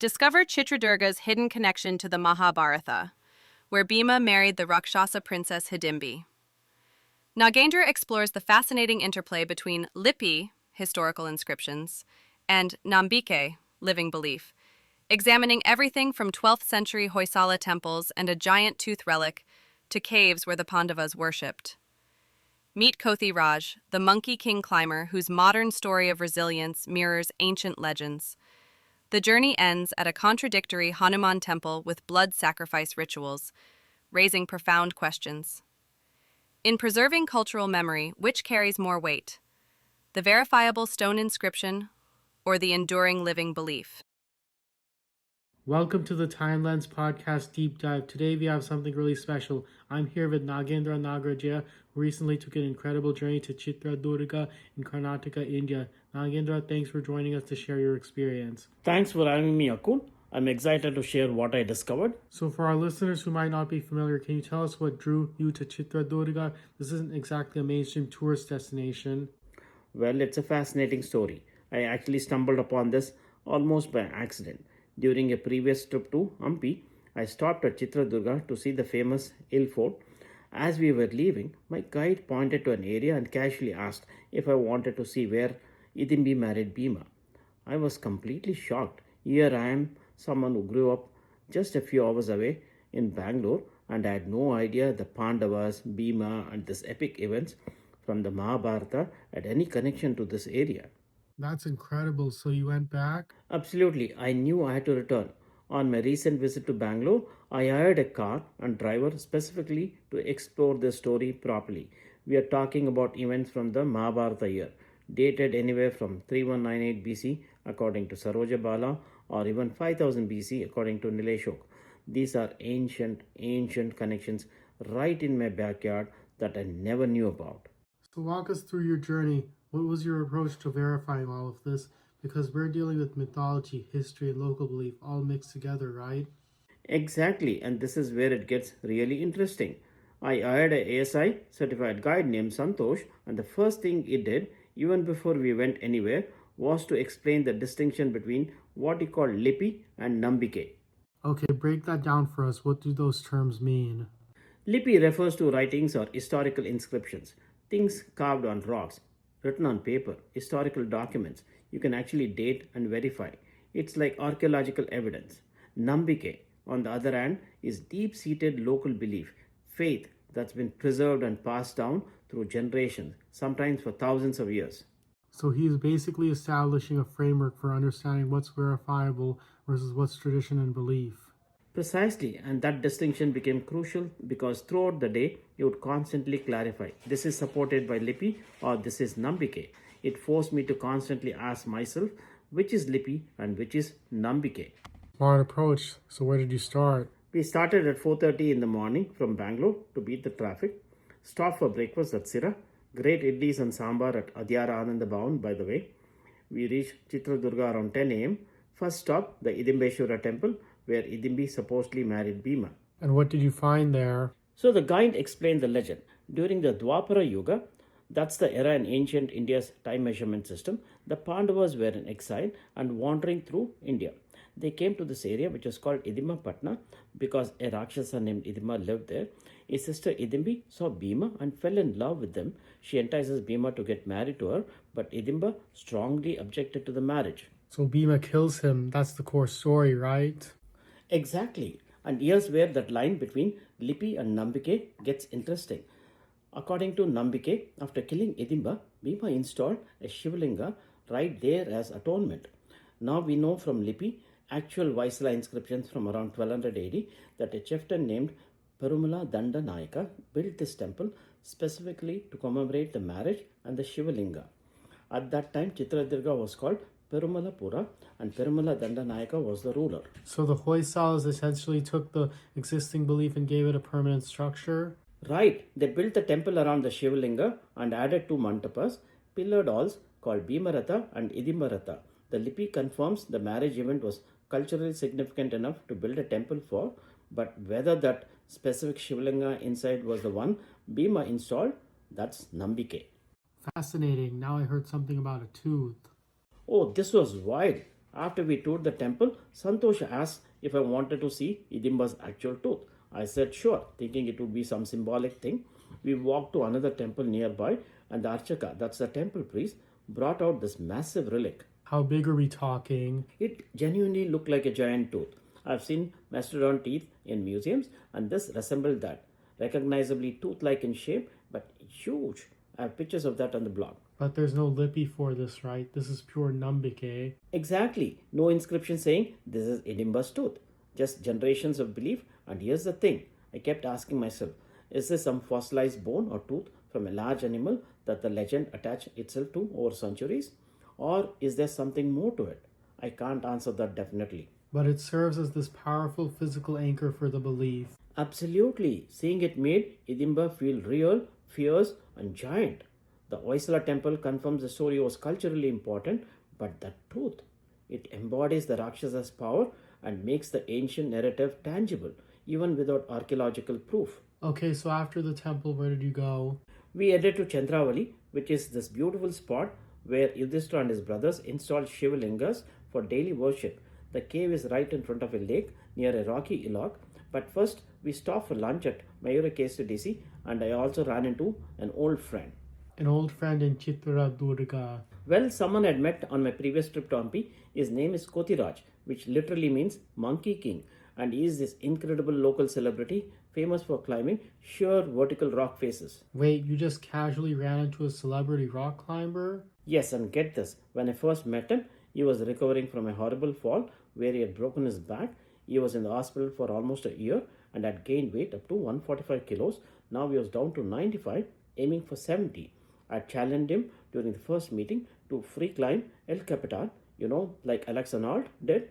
Discover Chitradurga's hidden connection to the Mahabharata, where Bheema married the Rakshasa princess Hidimbi. Nagendra explores the fascinating interplay between Lipi, historical inscriptions, and Nambikke, living belief, examining everything from 12th century Hoysala temples and a giant tooth relic to caves where the Pandavas worshipped. Meet Kothi Raj, the monkey king climber whose modern story of resilience mirrors ancient legends. The journey ends at a contradictory Hanuman temple with blood sacrifice rituals, raising profound questions. In preserving cultural memory, which carries more weight? The verifiable stone inscription or the enduring living belief? Welcome to the Timelines Podcast Deep Dive. Today we have something really special. I'm here with Nagendra, who recently took an incredible journey to Chitradurga in Karnataka, India. Nagendra, thanks for joining us to share your experience. Thanks for having me, Akul. I'm excited to share what I discovered. So for our listeners who might not be familiar, can you tell us what drew you to Chitradurga? This isn't exactly a mainstream tourist destination. Well, it's a fascinating story. I actually stumbled upon this almost by accident. During a previous trip to Hampi, I stopped at Chitradurga to see the famous hill fort. As we were leaving, my guide pointed to an area and casually asked if I wanted to see where Hidimbi married Bheema. I was completely shocked. Here I am, someone who grew up just a few hours away in Bangalore, and I had no idea the Pandavas, Bheema, and these epic events from the Mahabharata had any connection to this area. That's incredible. So you went back? Absolutely, I knew I had to return. On my recent visit to Bangalore, I hired a car and driver specifically to explore the story properly. We are talking about events from the Mahabharata year, dated anywhere from 3198 BC according to Saroja Bala or even 5000 BC according to Nileshok. These are ancient connections right in my backyard that I never knew about. So walk us through your journey. What was your approach to verifying all of this? Because we're dealing with mythology, history, and local belief all mixed together, right? Exactly, and this is where it gets really interesting. I hired a ASI certified guide named Santosh, and the first thing he did, even before we went anywhere, was to explain the distinction between what he called Lipi and Nambikke. Okay, break that down for us. What do those terms mean? Lipi refers to writings or historical inscriptions, things carved on rocks, written on paper, historical documents you can actually date and verify. It's like archaeological evidence. Nambikke, on the other hand, is deep seated local belief, faith that's been preserved and passed down through generations, sometimes for thousands of years. So he is basically establishing a framework for understanding what's verifiable versus what's tradition and belief. Precisely, and that distinction became crucial because throughout the day he would constantly clarify this is supported by Lipi or this is Nambikke. It forced me to constantly ask myself which is Lipi and which is Nambikke. Smart approach. So where did you start? We started at 4:30 in the morning from Bangalore to beat the traffic. Stopped for breakfast at Sira. Great idlis and sambar at Adyara Ananda Bhavan, by the way. We reached Chitradurga around 10 a.m. First stop, the Hidimbeshwara temple, where Hidimbi supposedly married Bheema. And what did you find there? So the guide explained the legend. During the Dwapara Yuga, that's the era in ancient India's time measurement system, the Pandavas were in exile and wandering through India. They came to this area which is called Hidimba Patna because a rakshasa named Hidimba lived there. His sister Hidimbi saw Bheema and fell in love with him. She entices Bheema to get married to her, but Hidimba strongly objected to the marriage. So Bheema kills him. That's the core story, right? Exactly. And here's where that line between Lipi and Nambikke gets interesting. According to Nambikke, after killing Hidimba, Bheema installed a Shivalinga right there as atonement. Now we know from Lipi, actual Hoysala inscriptions from around 1200 AD, that a chieftain named Perumala Danda Nayaka built this temple specifically to commemorate the marriage and the Shivalinga. At that time, Chitradurga was called Perumalapura and Perumala Danda Nayaka was the ruler. So the Hoysalas essentially took the existing belief and gave it a permanent structure? Right, they built the temple around the Shivalinga and added two mantapas, pillared halls called Bheemaratha and Hidimbaratha. The Lipi confirms the marriage event was culturally significant enough to build a temple for, but whether that specific Shivalinga inside was the one Bheema installed, that's Nambikke. Fascinating. Now I heard something about a tooth. Oh, this was wild. After we toured the temple, Santosh asked if I wanted to see Hidimba's actual tooth. I said sure, thinking it would be some symbolic thing. We walked to another temple nearby, and the Archaka, that's the temple priest, brought out this massive relic. How big are we talking? It genuinely looked like a giant tooth. I've seen mastodon teeth in museums, and this resembled that. Recognizably tooth like in shape, but huge. I have pictures of that on the blog. But there's no Lipi for this, right? This is pure Nambikke. Exactly. No inscription saying this is Hidimba's tooth. Just generations of belief. And here's the thing. I kept asking myself, is this some fossilized bone or tooth from a large animal that the legend attached itself to over centuries? Or is there something more to it? I can't answer that definitely. But it serves as this powerful physical anchor for the belief. Absolutely. Seeing it made Hidimba feel real, fierce, and giant. The Hoysala temple confirms the story was culturally important, but the tooth, it embodies the Rakshasa's power and makes the ancient narrative tangible, even without archaeological proof. Okay, so after the temple, where did you go? We headed to Chandravali, which is this beautiful spot where Yudhishthira and his brothers installed Shivalingas for daily worship. The cave is right in front of a lake near a rocky hillock. But first, we stopped for lunch at Mayura Desi, and I also ran into an old friend. An old friend in Chitradurga. Well, someone had met on my previous trip to Hampi. His name is Kothi Raj, which literally means Monkey King, and he is this incredible local celebrity famous for climbing sheer vertical rock faces. Wait, you just casually ran into a celebrity rock climber? Yes, and get this, when I first met him, he was recovering from a horrible fall where he had broken his back. He was in the hospital for almost a year and had gained weight up to 145 kilos. Now he was down to 95, aiming for 70. I challenged him during the first meeting to free climb El Capitan, like Alex Arnold did.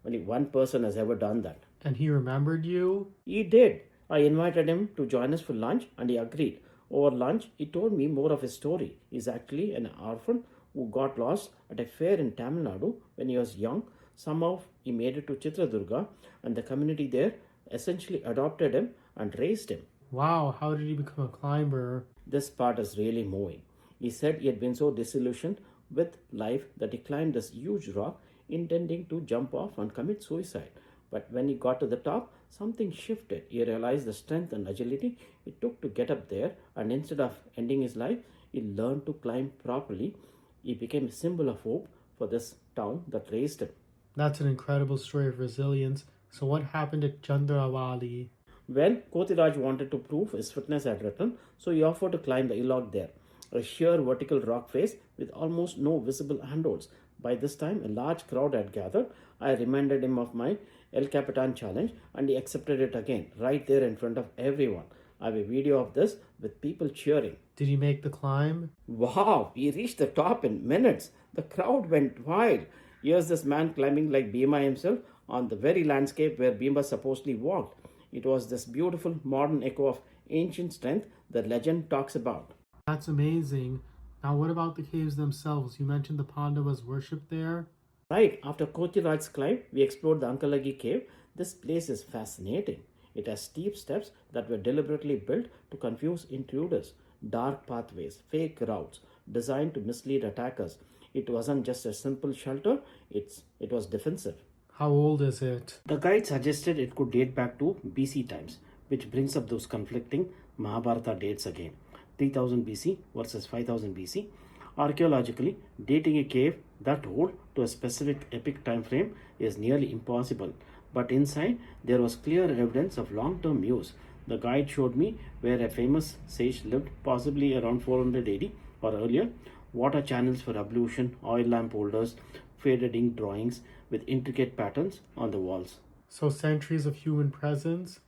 Only one person has ever done that. And he remembered you? He did. I invited him to join us for lunch and he agreed. Over lunch, he told me more of his story. He's actually an orphan who got lost at a fair in Tamil Nadu when he was young. Somehow he made it to Chitradurga and the community there essentially adopted him and raised him. Wow, how did he become a climber? This part is really moving. He said he had been so disillusioned with life that he climbed this huge rock intending to jump off and commit suicide. But when he got to the top, something shifted. He realized the strength and agility it took to get up there, and instead of ending his life, he learned to climb properly. He became a symbol of hope for this town that raised him. That's an incredible story of resilience. So what happened at Chandravali? Well, Kothi Raj wanted to prove his fitness had returned, so he offered to climb the hillock there, a sheer vertical rock face with almost no visible handholds. By this time, a large crowd had gathered. I reminded him of my El Capitan challenge and he accepted it again, right there in front of everyone. I have a video of this with people cheering. Did he make the climb? Wow, he reached the top in minutes. The crowd went wild. Here's this man climbing like Bheema himself on the very landscape where Bheema supposedly walked. It was this beautiful modern echo of ancient strength that legend talks about. That's amazing. Now what about the caves themselves? You mentioned the Pandavas worship there? Right, after Kothi Raj's climb, we explored the Ankalagi cave. This place is fascinating. It has steep steps that were deliberately built to confuse intruders, dark pathways, fake routes, designed to mislead attackers. It wasn't just a simple shelter, it was defensive. How old is it? The guide suggested it could date back to BC times, which brings up those conflicting Mahabharata dates again. 3000 BC versus 5000 BC. Archaeologically, dating a cave that old to a specific epic time frame is nearly impossible. But inside, there was clear evidence of long-term use. The guide showed me where a famous sage lived, possibly around 400 AD or earlier. Water channels for ablution, oil lamp holders, faded ink drawings with intricate patterns on the walls. So centuries of human presence?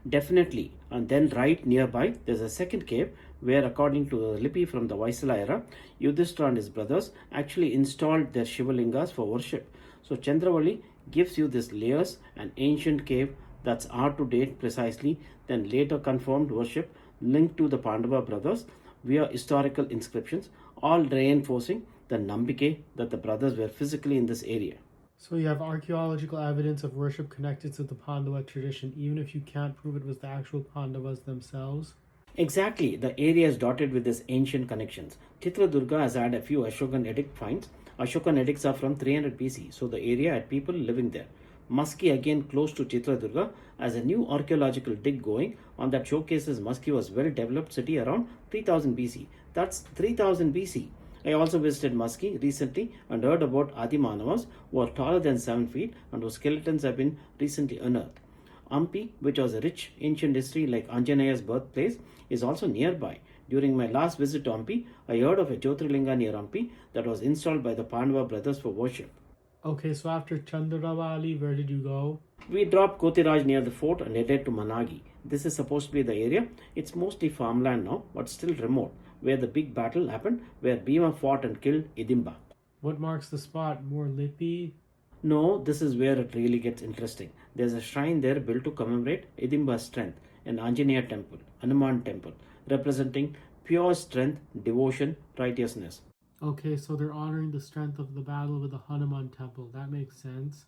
Definitely. And then right nearby, there's a second cave where, according to the Lipi from the Hoysala era, Yudhishthira and his brothers actually installed their Shivalingas for worship. So Chandravali gives you this layers, an ancient cave that's hard to date precisely, then later confirmed worship linked to the Pandava brothers via historical inscriptions, all reinforcing the Nambikke that the brothers were physically in this area. So you have archaeological evidence of worship connected to the Pandava tradition, even if you can't prove it was the actual Pandavas themselves? Exactly, the area is dotted with these ancient connections. Chitradurga has had a few Ashokan edict finds, Ashokan edicts are from 300 BC, so the area had people living there. Muskie again close to Chitradurga as a new archaeological dig going on that showcases Muskie was well developed city around 3000 BC. That's 3000 BC. I also visited Muskie recently and heard about Adimanavas who are taller than 7 feet and whose skeletons have been recently unearthed. Ampi, which was a rich ancient history like Anjaneya's birthplace, is also nearby. During my last visit to Ampi, I heard of a Jyotirlinga near Ampi that was installed by the Pandava brothers for worship. Okay, so after Chandravali, where did you go? We dropped Kothi Raj near the fort and headed to Managi. This is supposed to be the area. It's mostly farmland now, but still remote, where the big battle happened, where Bheema fought and killed Hidimba. What marks the spot? More Lipi? No, this is where it really gets interesting. There's a shrine there built to commemorate Hidimba's strength, an Anjaneya temple, Hanuman temple, representing pure strength, devotion, righteousness. Okay, so they're honoring the strength of the battle with the Hanuman temple. That makes sense.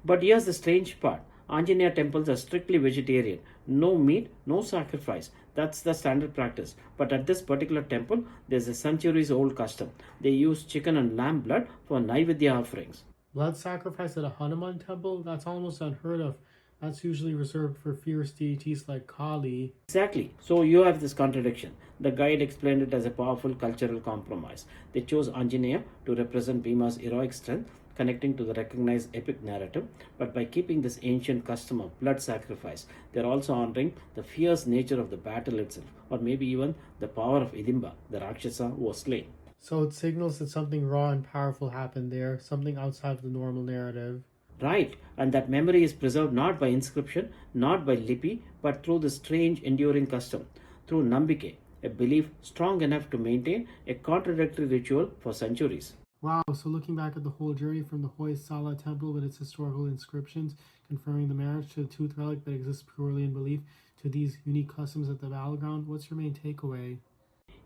But here's the strange part. Anjaneya temples are strictly vegetarian. No meat, no sacrifice. That's the standard practice. But at this particular temple, there's a centuries old custom. They use chicken and lamb blood for Naivedya offerings. Blood sacrifice at a Hanuman temple? That's almost unheard of. That's usually reserved for fierce deities like Kali. Exactly. So you have this contradiction. The guide explained it as a powerful cultural compromise. They chose Anjaneya to represent Bhima's heroic strength, connecting to the recognized epic narrative, but by keeping this ancient custom of blood sacrifice, they're also honoring the fierce nature of the battle itself, or maybe even the power of Hidimba, the rakshasa who was slain. So it signals that something raw and powerful happened there, something outside of the normal narrative. Right, and that memory is preserved not by inscription, not by Lipi, but through the strange enduring custom, through Nambikke, a belief strong enough to maintain a contradictory ritual for centuries. Wow, so looking back at the whole journey from the Hoysala temple with its historical inscriptions confirming the marriage to the tooth relic that exists purely in belief to these unique customs at the battleground, what's your main takeaway?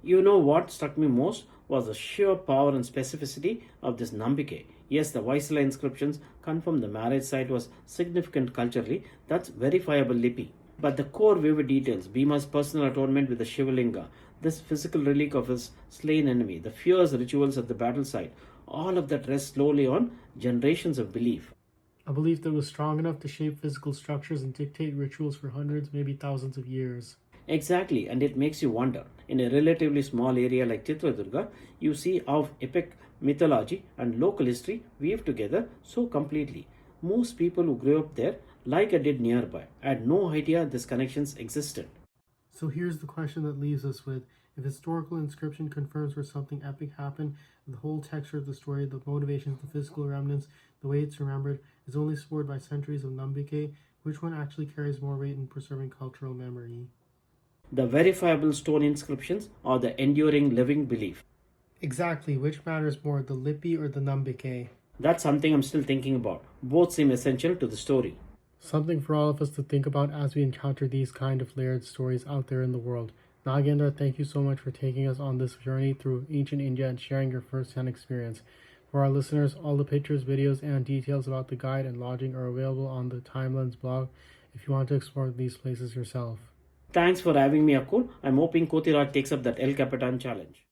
You know what struck me most was the sheer power and specificity of this Nambikke. Yes, the Hoysala inscriptions confirm the marriage site was significant culturally, that's verifiable Lipi. But the core vivid details, Bhima's personal atonement with the Shivalinga, this physical relic of his slain enemy, the fierce rituals at the battle site, all of that rests slowly on generations of belief. A belief that was strong enough to shape physical structures and dictate rituals for hundreds, maybe thousands of years. Exactly, and it makes you wonder. In a relatively small area like Chitradurga, you see how epic mythology and local history weave together so completely. Most people who grew up there, like I did nearby, had no idea these connections existed. So here's the question that leaves us with. If historical inscription confirms where something epic happened, the whole texture of the story, the motivations, the physical remnants, the way it's remembered, is only supported by centuries of Nambikke, which one actually carries more weight in preserving cultural memory? The verifiable stone inscriptions or the enduring living belief? Exactly, which matters more, the Lipi or the Nambikke? That's something I'm still thinking about. Both seem essential to the story. Something for all of us to think about as we encounter these kind of layered stories out there in the world. Nagendra, thank you so much for taking us on this journey through ancient India and sharing your first-hand experience. For our listeners, all the pictures, videos, and details about the guide and lodging are available on the Timelines blog if you want to explore these places yourself. Thanks for having me, Akul. I'm hoping Kothi Raj takes up that El Capitan challenge.